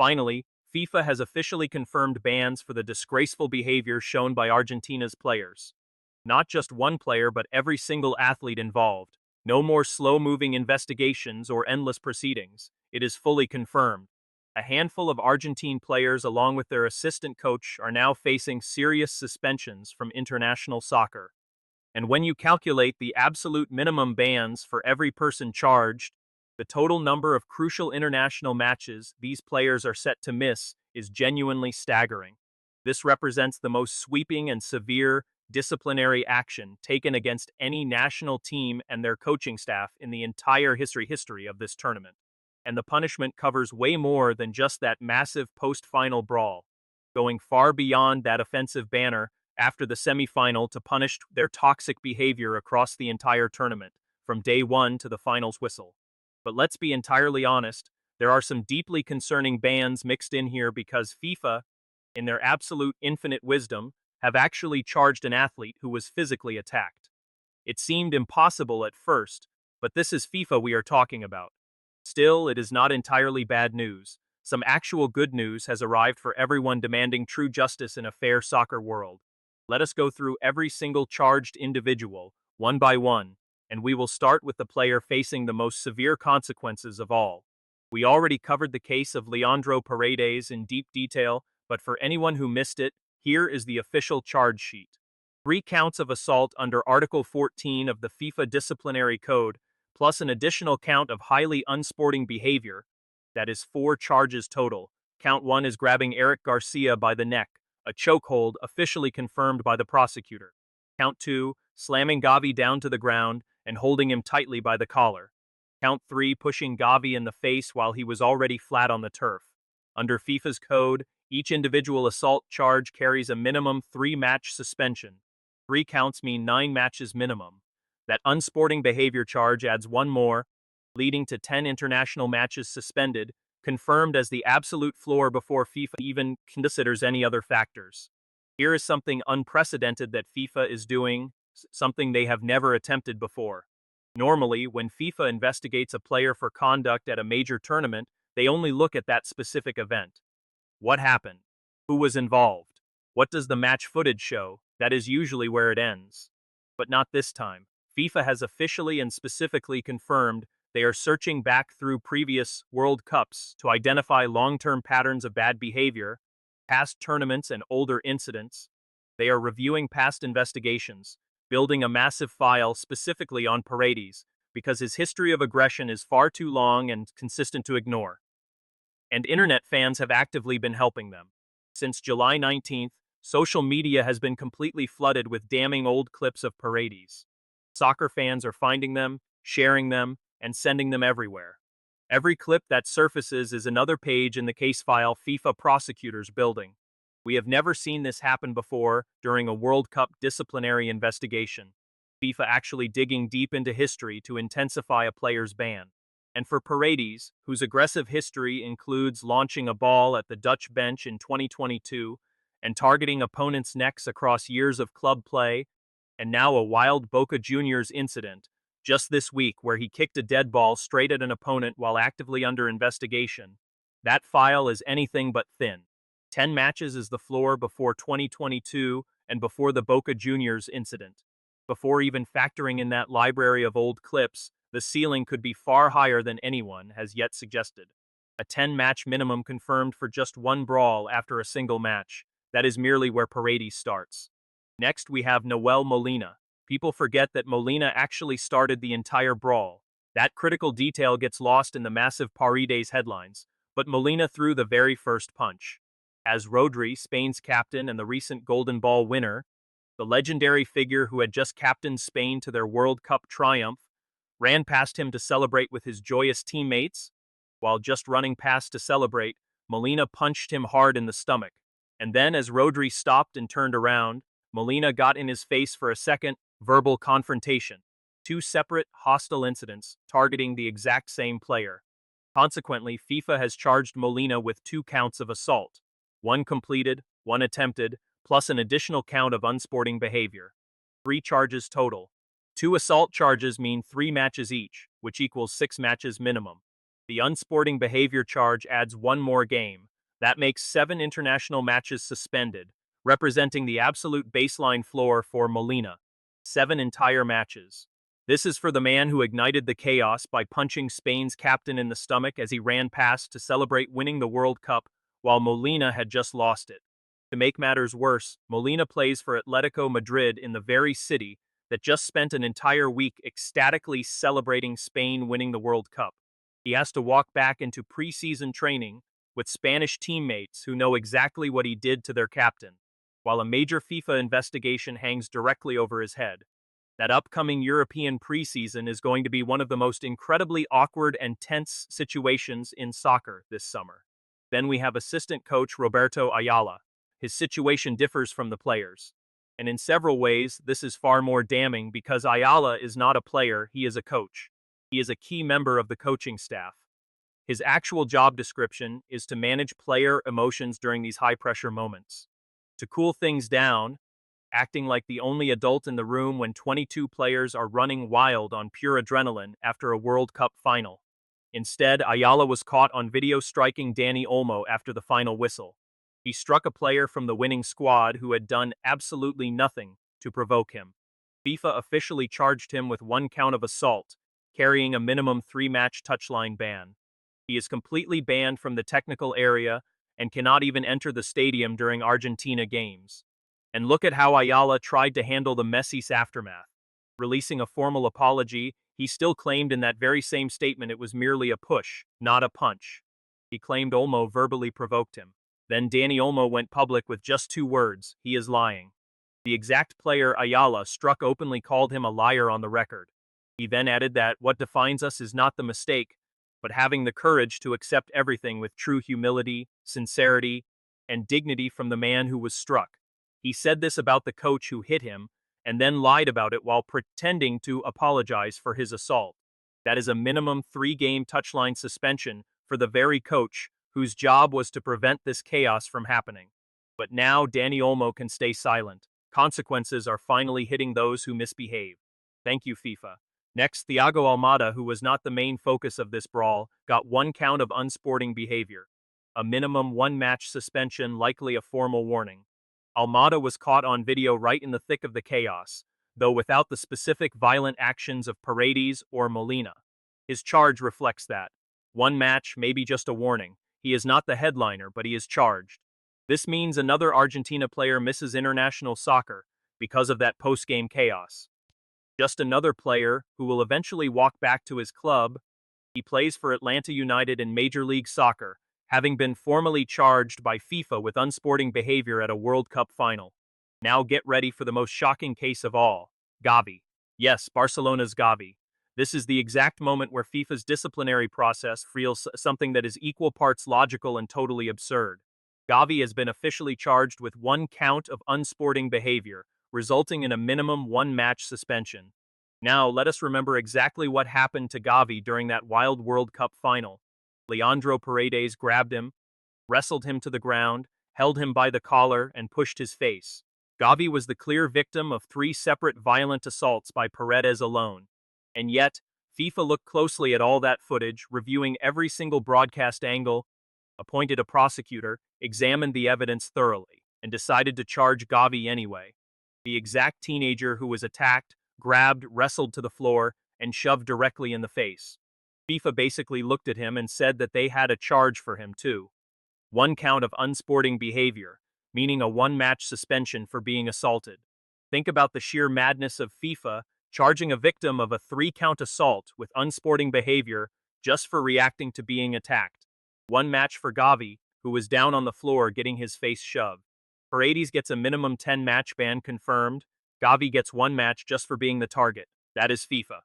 Finally, FIFA has officially confirmed bans for the disgraceful behavior shown by Argentina's players. Not just one player, but every single athlete involved. No more slow-moving investigations or endless proceedings. It is fully confirmed. A handful of Argentine players, along with their assistant coach, are now facing serious suspensions from international soccer. And when you calculate the absolute minimum bans for every person charged, the total number of crucial international matches these players are set to miss is genuinely staggering. This represents the most sweeping and severe disciplinary action taken against any national team and their coaching staff in the entire history of this tournament. And the punishment covers way more than just that massive post-final brawl, going far beyond that offensive banner after the semi-final to punish their toxic behavior across the entire tournament, from day one to the finals whistle. But let's be entirely honest, there are some deeply concerning bans mixed in here because FIFA, in their absolute infinite wisdom, have actually charged an athlete who was physically attacked. It seemed impossible at first, but this is FIFA we are talking about. Still, it is not entirely bad news. Some actual good news has arrived for everyone demanding true justice in a fair soccer world. Let us go through every single charged individual, one by one, and we will start with the player facing the most severe consequences of all. We already covered the case of Leandro Paredes in deep detail, but for anyone who missed it, here is the official charge sheet. 3 counts of assault under Article 14 of the FIFA Disciplinary Code, plus an additional count of highly unsporting behavior. That is 4 charges total. Count 1 is grabbing Eric Garcia by the neck, a chokehold officially confirmed by the prosecutor. Count 2, slamming Gavi down to the ground and holding him tightly by the collar. Count 3, pushing Gavi in the face while he was already flat on the turf. Under FIFA's code, each individual assault charge carries a minimum 3-match suspension. 3 counts mean 9 matches minimum. That unsporting behavior charge adds 1 more, leading to 10 international matches suspended, confirmed as the absolute floor before FIFA even considers any other factors. Here is something unprecedented that FIFA is doing, something they have never attempted before. Normally, when FIFA investigates a player for conduct at a major tournament, they only look at that specific event. What happened? Who was involved? What does the match footage show? That is usually where it ends. But not this time. FIFA has officially and specifically confirmed they are searching back through previous World Cups to identify long-term patterns of bad behavior, past tournaments and older incidents. They are reviewing past investigations, building a massive file specifically on Paredes, because his history of aggression is far too long and consistent to ignore. And internet fans have actively been helping them. Since July 19th, social media has been completely flooded with damning old clips of Paredes. Soccer fans are finding them, sharing them, and sending them everywhere. Every clip that surfaces is another page in the case file FIFA prosecutors building. We have never seen this happen before during a World Cup disciplinary investigation. FIFA actually digging deep into history to intensify a player's ban. And for Paredes, whose aggressive history includes launching a ball at the Dutch bench in 2022 and targeting opponents' necks across years of club play, and now a wild Boca Juniors incident, just this week where he kicked a dead ball straight at an opponent while actively under investigation. That file is anything but thin. 10 matches is the floor before 2022 and before the Boca Juniors incident. Before even factoring in that library of old clips, the ceiling could be far higher than anyone has yet suggested. A 10-match minimum confirmed for just 1 brawl after a single match. That is merely where Paredes starts. Next, we have Noel Molina. People forget that Molina actually started the entire brawl. That critical detail gets lost in the massive Paredes headlines, but Molina threw the very first punch. As Rodri, Spain's captain and the recent Golden Ball winner, the legendary figure who had just captained Spain to their World Cup triumph, ran past him to celebrate with his joyous teammates. While just running past to celebrate, Molina punched him hard in the stomach. And then as Rodri stopped and turned around, Molina got in his face for a second verbal confrontation. 2 separate, hostile incidents targeting the exact same player. Consequently, FIFA has charged Molina with 2 counts of assault. 1 completed, 1 attempted, plus an additional count of unsporting behavior. 3 charges total. 2 assault charges mean 3 matches each, which equals 6 matches minimum. The unsporting behavior charge adds 1 more game, That makes 7 international matches suspended, representing the absolute baseline floor for Molina. 7 entire matches. This is for the man who ignited the chaos by punching Spain's captain in the stomach as he ran past to celebrate winning the World Cup while Molina had just lost it. To make matters worse, Molina plays for Atletico Madrid in the very city that just spent an entire week ecstatically celebrating Spain winning the World Cup. He has to walk back into preseason training with Spanish teammates who know exactly what he did to their captain, while a major FIFA investigation hangs directly over his head. That upcoming European preseason is going to be one of the most incredibly awkward and tense situations in soccer this summer. Then we have assistant coach Roberto Ayala. His situation differs from the players. And in several ways, this is far more damning because Ayala is not a player, he is a coach. He is a key member of the coaching staff. His actual job description is to manage player emotions during these high-pressure moments. To cool things down, acting like the only adult in the room when 22 players are running wild on pure adrenaline after a World Cup final. Instead, Ayala was caught on video striking Dani Olmo after the final whistle. He struck a player from the winning squad who had done absolutely nothing to provoke him. FIFA officially charged him with 1 count of assault, carrying a minimum 3-match touchline ban. He is completely banned from the technical area and cannot even enter the stadium during Argentina games. And look at how Ayala tried to handle the Messi's aftermath. Releasing a formal apology, he still claimed in that very same statement it was merely a push, not a punch. He claimed Olmo verbally provoked him. Then Dani Olmo went public with just 2 words, he is lying. The exact player Ayala struck openly called him a liar on the record. He then added that what defines us is not the mistake, but having the courage to accept everything with true humility, sincerity, and dignity from the man who was struck. He said this about the coach who hit him, and then lied about it while pretending to apologize for his assault. That is a minimum 3-game touchline suspension for the very coach whose job was to prevent this chaos from happening. But now Dani Olmo can stay silent. Consequences are finally hitting those who misbehave. Thank you, FIFA. Next, Thiago Almada, who was not the main focus of this brawl, got 1 count of unsporting behavior. A minimum 1-match suspension, likely a formal warning. Almada was caught on video right in the thick of the chaos, though without the specific violent actions of Paredes or Molina. His charge reflects that. 1 match, maybe just a warning. He is not the headliner, but he is charged. This means another Argentina player misses international soccer because of that post-game chaos. Just another player who will eventually walk back to his club. He plays for Atlanta United in Major League Soccer, having been formally charged by FIFA with unsporting behavior at a World Cup final. Now get ready for the most shocking case of all, Gavi. Yes, Barcelona's Gavi. This is the exact moment where FIFA's disciplinary process feels something that is equal parts logical and totally absurd. Gavi has been officially charged with 1 count of unsporting behavior, resulting in a minimum 1-match suspension. Now, let us remember exactly what happened to Gavi during that wild World Cup final. Leandro Paredes grabbed him, wrestled him to the ground, held him by the collar, and pushed his face. Gavi was the clear victim of 3 separate violent assaults by Paredes alone. And yet, FIFA looked closely at all that footage, reviewing every single broadcast angle, appointed a prosecutor, examined the evidence thoroughly, and decided to charge Gavi anyway. The exact teenager who was attacked, grabbed, wrestled to the floor, and shoved directly in the face. FIFA basically looked at him and said that they had a charge for him too. 1 count of unsporting behavior, meaning a 1-match suspension for being assaulted. Think about the sheer madness of FIFA charging a victim of a 3-count assault with unsporting behavior just for reacting to being attacked. 1 match for Gavi, who was down on the floor getting his face shoved. Paredes gets a minimum 10-match ban confirmed. Gavi gets 1 match just for being the target. That is FIFA.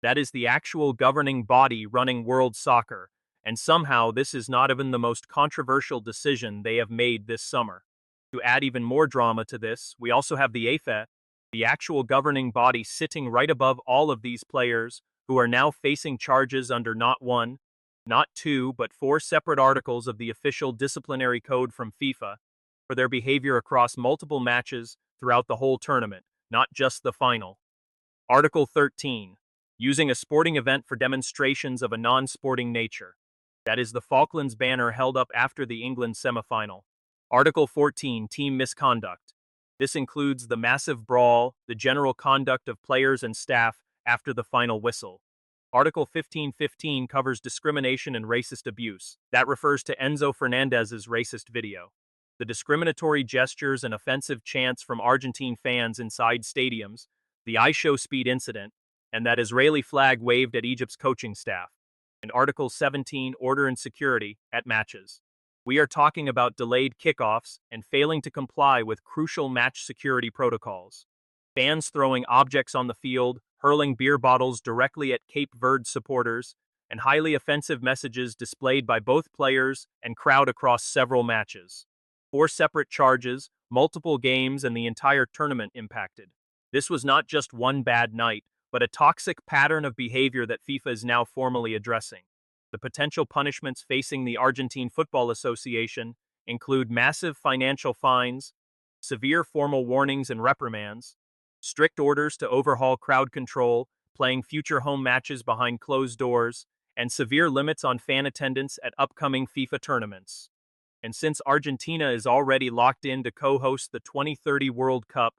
That is the actual governing body running world soccer, and somehow this is not even the most controversial decision they have made this summer. To add even more drama to this, we also have the FIFA, the actual governing body sitting right above all of these players, who are now facing charges under not 1, not 2, but 4 separate articles of the official disciplinary code from FIFA for their behavior across multiple matches throughout the whole tournament, not just the final. Article 13. Using a sporting event for demonstrations of a non-sporting nature. That is the Falklands banner held up after the England semifinal. Article 14, Team Misconduct. This includes the massive brawl, the general conduct of players and staff after the final whistle. Article 1515 covers discrimination and racist abuse. That refers to Enzo Fernandez's racist video. The discriminatory gestures and offensive chants from Argentine fans inside stadiums, the I-show speed incident, and that Israeli flag waved at Egypt's coaching staff. And Article 17, Order and Security, at matches. We are talking about delayed kickoffs and failing to comply with crucial match security protocols. Fans throwing objects on the field, hurling beer bottles directly at Cape Verde supporters, and highly offensive messages displayed by both players and crowd across several matches. 4 separate charges, multiple games, and the entire tournament impacted. This was not just one bad night, but a toxic pattern of behavior that FIFA is now formally addressing. The potential punishments facing the Argentine Football Association include massive financial fines, severe formal warnings and reprimands, strict orders to overhaul crowd control, playing future home matches behind closed doors, and severe limits on fan attendance at upcoming FIFA tournaments. And since Argentina is already locked in to co-host the 2030 World Cup,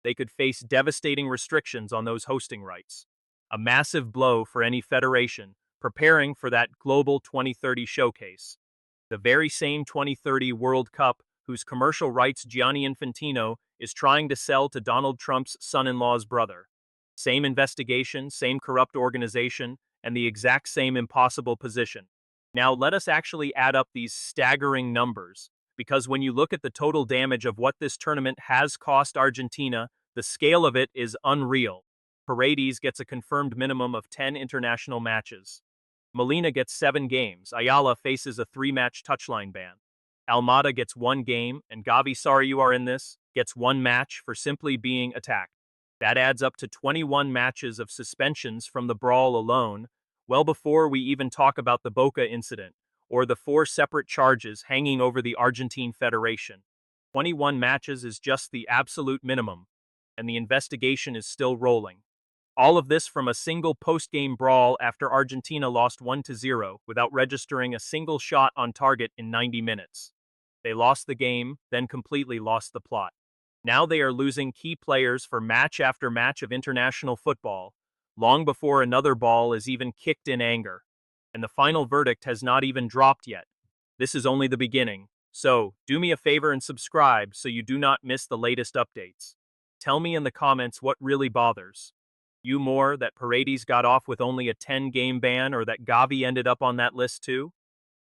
they could face devastating restrictions on those hosting rights. A massive blow for any federation preparing for that global 2030 showcase. The very same 2030 World Cup whose commercial rights Gianni Infantino is trying to sell to Donald Trump's son-in-law's brother. Same investigation, same corrupt organization, and the exact same impossible position. Now let us actually add up these staggering numbers, because when you look at the total damage of what this tournament has cost Argentina, the scale of it is unreal. Paredes gets a confirmed minimum of 10 international matches. Molina gets 7 games. Ayala faces a 3-match touchline ban. Almada gets 1 game, and Gavi, sorry you are in this, gets 1 match for simply being attacked. That adds up to 21 matches of suspensions from the brawl alone, well before we even talk about the Boca incident, or the 4 separate charges hanging over the Argentine Federation. 21 matches is just the absolute minimum, and the investigation is still rolling. All of this from a single post-game brawl after Argentina lost 1-0 without registering a single shot on target in 90 minutes. They lost the game, then completely lost the plot. Now they are losing key players for match after match of international football, long before another ball is even kicked in anger. And the final verdict has not even dropped yet. This is only the beginning. So, do me a favor and subscribe so you do not miss the latest updates. Tell me in the comments what really bothers you more, that Paredes got off with only a 10-game ban, or that Gavi ended up on that list too?